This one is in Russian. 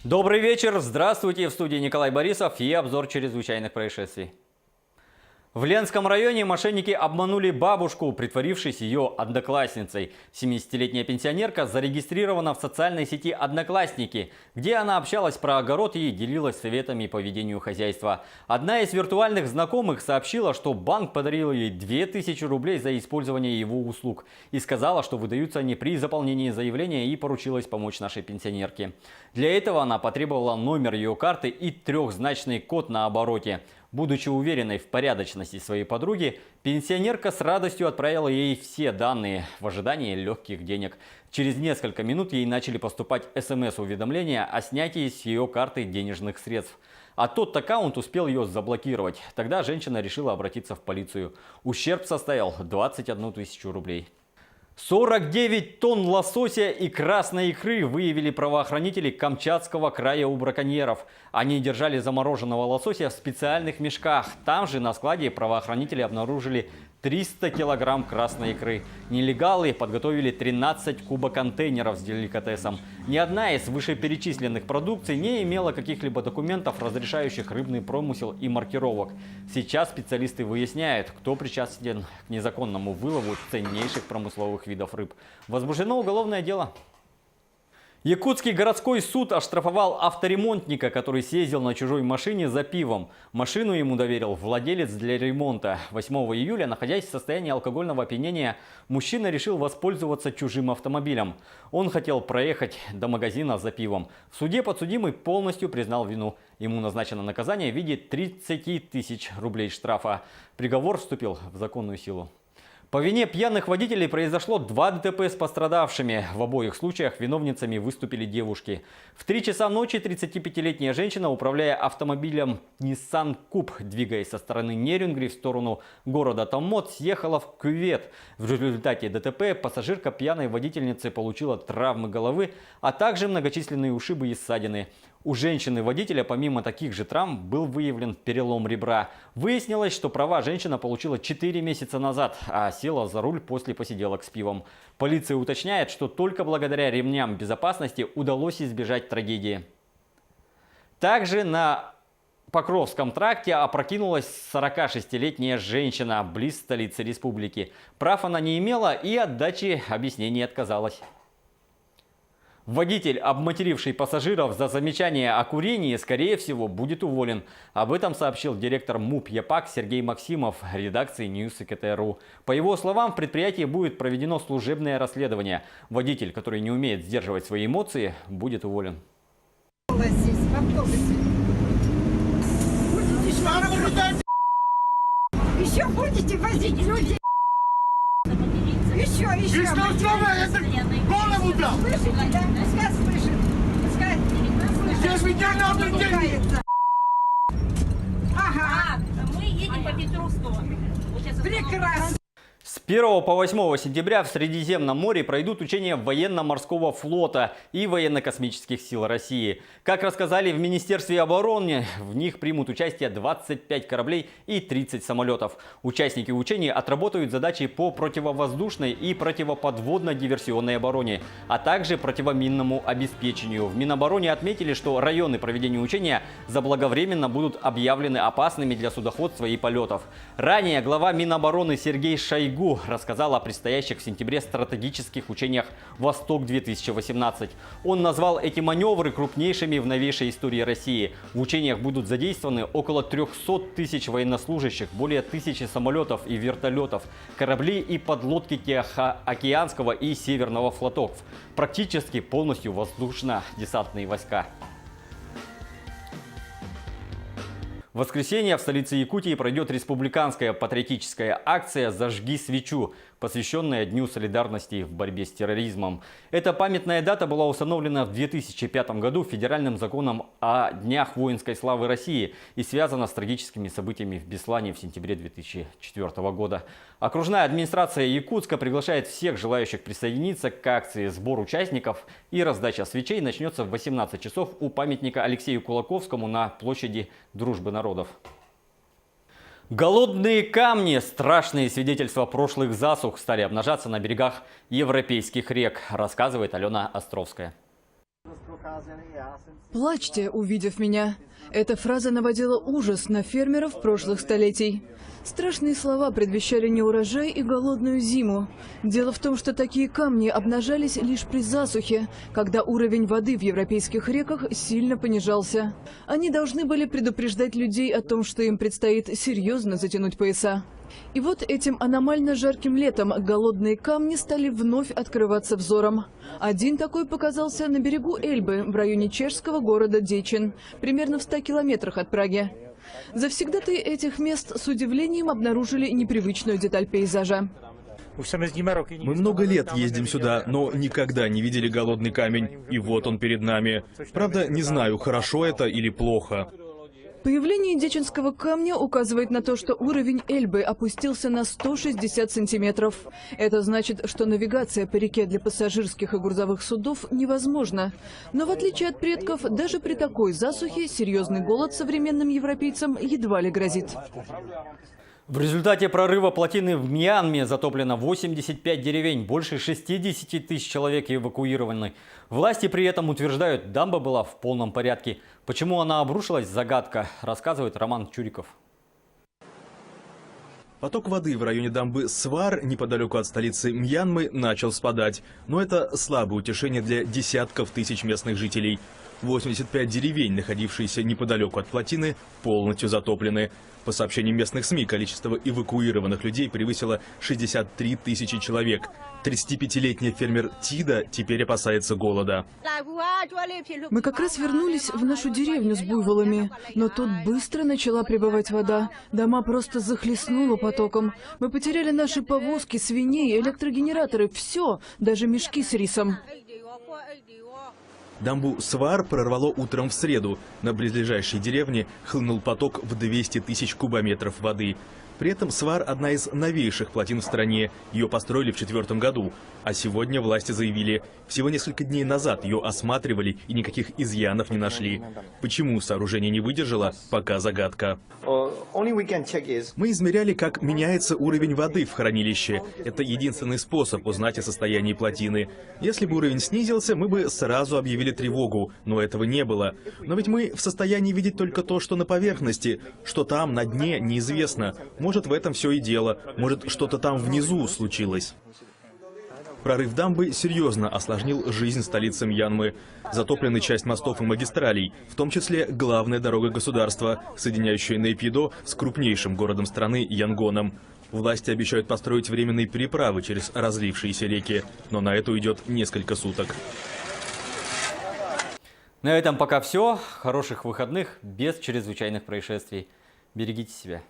Добрый вечер, здравствуйте, в студии Николай Борисов и обзор чрезвычайных происшествий. В Ленском районе мошенники обманули бабушку, притворившись ее одноклассницей. 70-летняя пенсионерка зарегистрирована в социальной сети «Одноклассники», где она общалась про огород и делилась советами по ведению хозяйства. Одна из виртуальных знакомых сообщила, что банк подарил ей 2000 рублей за использование его услуг и сказала, что выдаются они при заполнении заявления, и поручилась помочь нашей пенсионерке. Для этого она потребовала номер ее карты и трехзначный код на обороте. Будучи уверенной в порядочности своей подруги, пенсионерка с радостью отправила ей все данные в ожидании легких денег. Через несколько минут ей начали поступать СМС-уведомления о снятии с ее карты денежных средств. А тот аккаунт успел ее заблокировать. Тогда женщина решила обратиться в полицию. Ущерб составил 21 тысячу рублей. 49 тонн лосося и красной икры выявили правоохранители Камчатского края у браконьеров. Они держали замороженного лосося в специальных мешках. Там же на складе правоохранители обнаружили 300 килограмм красной икры. Нелегалы подготовили 13 кубоконтейнеров с деликатесом. Ни одна из вышеперечисленных продукций не имела каких-либо документов, разрешающих рыбный промысел и маркировок. Сейчас специалисты выясняют, кто причастен к незаконному вылову ценнейших промысловых видов рыб. Возбуждено уголовное дело. Якутский городской суд оштрафовал авторемонтника, который съездил на чужой машине за пивом. Машину ему доверил владелец для ремонта. 8 июля, находясь в состоянии алкогольного опьянения, мужчина решил воспользоваться чужим автомобилем. Он хотел проехать до магазина за пивом. В суде подсудимый полностью признал вину. Ему назначено наказание в виде 30 тысяч рублей штрафа. Приговор вступил в законную силу. По вине пьяных водителей произошло 2 ДТП с пострадавшими. В обоих случаях виновницами выступили девушки. В 3 часа ночи 35-летняя женщина, управляя автомобилем Nissan Куб, двигаясь со стороны Нерюнгри в сторону города Томмот, съехала в кювет. В результате ДТП пассажирка пьяной водительницы получила травмы головы, а также многочисленные ушибы и ссадины. У женщины-водителя помимо таких же травм был выявлен перелом ребра. Выяснилось, что права женщина получила 4 месяца назад, а села за руль после посиделок с пивом. Полиция уточняет, что только благодаря ремням безопасности удалось избежать трагедии. Также на Покровском тракте опрокинулась 46-летняя женщина близ столицы республики. Прав она не имела и от дачи объяснений отказалась. Водитель, обматеривший пассажиров за замечание о курении, скорее всего, будет уволен. Об этом сообщил директор МУП ЯПАК Сергей Максимов редакции News.kt.ru. По его словам, в предприятии будет проведено служебное расследование. Водитель, который не умеет сдерживать свои эмоции, будет уволен. Еще будете возить людей? Еще. Голову дал! Слышите, да? Пускай слышит. Пускай Здесь меня надо делать! Ага. Мы едем по Петровскому. Прекрасно. С 1 по 8 сентября в Средиземном море пройдут учения военно-морского флота и военно-космических сил России. Как рассказали в Министерстве обороны, в них примут участие 25 кораблей и 30 самолетов. Участники учений отработают задачи по противовоздушной и противоподводно-диверсионной обороне, а также противоминному обеспечению. В Минобороне отметили, что районы проведения учения заблаговременно будут объявлены опасными для судоходства и полетов. Ранее глава Минобороны Сергей Шойгу рассказал о предстоящих в сентябре стратегических учениях «Восток-2018». Он назвал эти маневры крупнейшими в новейшей истории России. В учениях будут задействованы около 300 тысяч военнослужащих, более 1000 самолетов и вертолетов, корабли и подлодки Тихоокеанского и Северного флотов, практически полностью воздушно-десантные войска. В воскресенье в столице Якутии пройдет республиканская патриотическая акция «Зажги свечу», посвященная Дню солидарности в борьбе с терроризмом. Эта памятная дата была установлена в 2005 году федеральным законом о Днях воинской славы России и связана с трагическими событиями в Беслане в сентябре 2004 года. Окружная администрация Якутска приглашает всех желающих присоединиться к акции. Сбор участников и раздача свечей начнется в 18 часов у памятника Алексею Кулаковскому на площади Дружбы народов. Голодные камни, страшные свидетельства прошлых засух, стали обнажаться на берегах европейских рек, рассказывает Алена Островская. Плачьте, увидев меня. Эта фраза наводила ужас на фермеров прошлых столетий. Страшные слова предвещали неурожай и голодную зиму. Дело в том, что такие камни обнажались лишь при засухе, когда уровень воды в европейских реках сильно понижался. Они должны были предупреждать людей о том, что им предстоит серьезно затянуть пояса. И вот этим аномально жарким летом голодные камни стали вновь открываться взором. Один такой показался на берегу Эльбы, в районе чешского города Дечин, примерно в 100 километрах от Праги. Завсегдатаи этих мест с удивлением обнаружили непривычную деталь пейзажа. Мы много лет ездим сюда, но никогда не видели голодный камень. И вот он перед нами. Правда, не знаю, хорошо это или плохо. Появление дечинского камня указывает на то, что уровень Эльбы опустился на 160 сантиметров. Это значит, что навигация по реке для пассажирских и грузовых судов невозможна. Но в отличие от предков, даже при такой засухе серьезный голод современным европейцам едва ли грозит. В результате прорыва плотины в Мьянме затоплено 85 деревень, больше 60 тысяч человек эвакуированы. Власти при этом утверждают, дамба была в полном порядке. Почему она обрушилась, загадка, рассказывает Роман Чуриков. Поток воды в районе дамбы Свар, неподалеку от столицы Мьянмы, начал спадать. Но это слабое утешение для десятков тысяч местных жителей. 85 деревень, находившиеся неподалеку от плотины, полностью затоплены. По сообщениям местных СМИ, количество эвакуированных людей превысило 63 тысячи человек. 35-летний фермер Тида теперь опасается голода. Мы как раз вернулись в нашу деревню с буйволами, но тут быстро начала прибывать вода. Дома просто захлестнуло потоком. Мы потеряли наши повозки, свиней, электрогенераторы, все, даже мешки с рисом. Дамбу Свар прорвало утром в среду. На близлежащей деревне хлынул поток в 200 тысяч кубометров воды. При этом Свар – одна из новейших плотин в стране. Ее построили в 2004 году. А сегодня власти заявили, всего несколько дней назад ее осматривали и никаких изъянов не нашли. Почему сооружение не выдержало, пока загадка. Мы измеряли, как меняется уровень воды в хранилище. Это единственный способ узнать о состоянии плотины. Если бы уровень снизился, мы бы сразу объявили тревогу, но этого не было. Но ведь мы в состоянии видеть только то, что на поверхности. Что там, на дне, неизвестно. Может, в этом все и дело. Может, что-то там внизу случилось. Прорыв дамбы серьезно осложнил жизнь столицы Мьянмы. Затоплены часть мостов и магистралей, в том числе главная дорога государства, соединяющая Нейпидо с крупнейшим городом страны Янгоном. Власти обещают построить временные переправы через разлившиеся реки, но на это уйдет несколько суток. На этом пока все. Хороших выходных без чрезвычайных происшествий. Берегите себя.